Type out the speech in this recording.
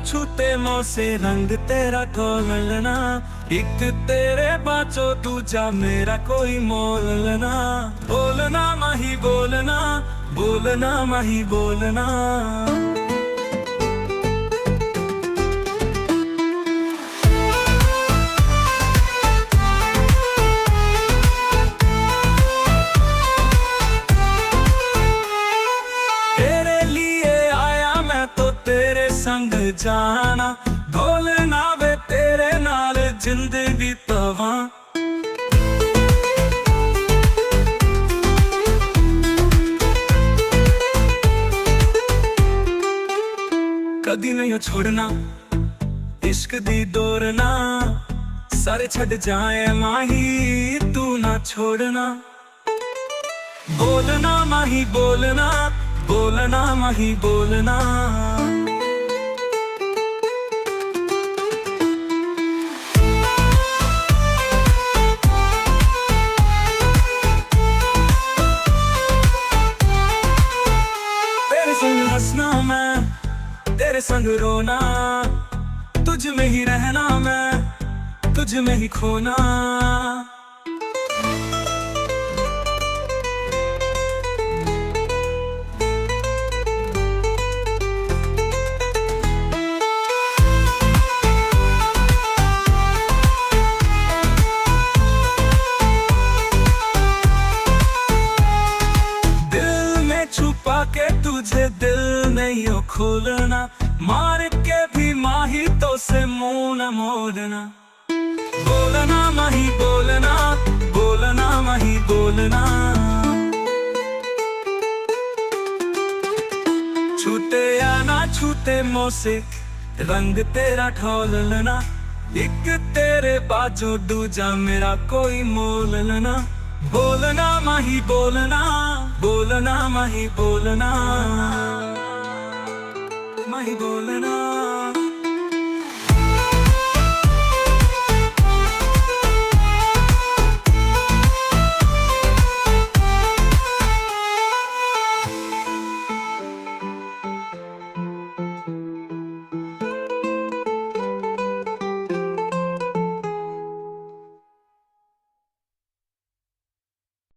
छूते मुँह से रंग तेरा ढोलना, एक तेरे बाचो दूजा मेरा कोई मोलना। बोलना माही बोलना, बोलना माही बोलना। संग जाना ढोलना वे तेरे नाल जिंदगी तवा। कदी नहीं छोड़ना इश्क दी दौरना, सारे छड़ जाए माही तू ना छोड़ना। बोलना माही बोलना, बोलना माही बोलना। हंसना मैं तेरे संग रोना, तुझ में ही रहना मैं तुझ में ही खोना। दिल में छुपा के तुझे दिल नहीं हो खोलना, मार के भी माही तो से मुंह न मोड़ना। बोलना माही बोलना, बोलना माही बोलना। छूटे या ना छूते मुँह से रंग तेरा ढोलना, एक तेरे बाजू दूजा मेरा कोई मोलना। बोलना माही बोलना, बोलना माही बोलना, माही बोलना।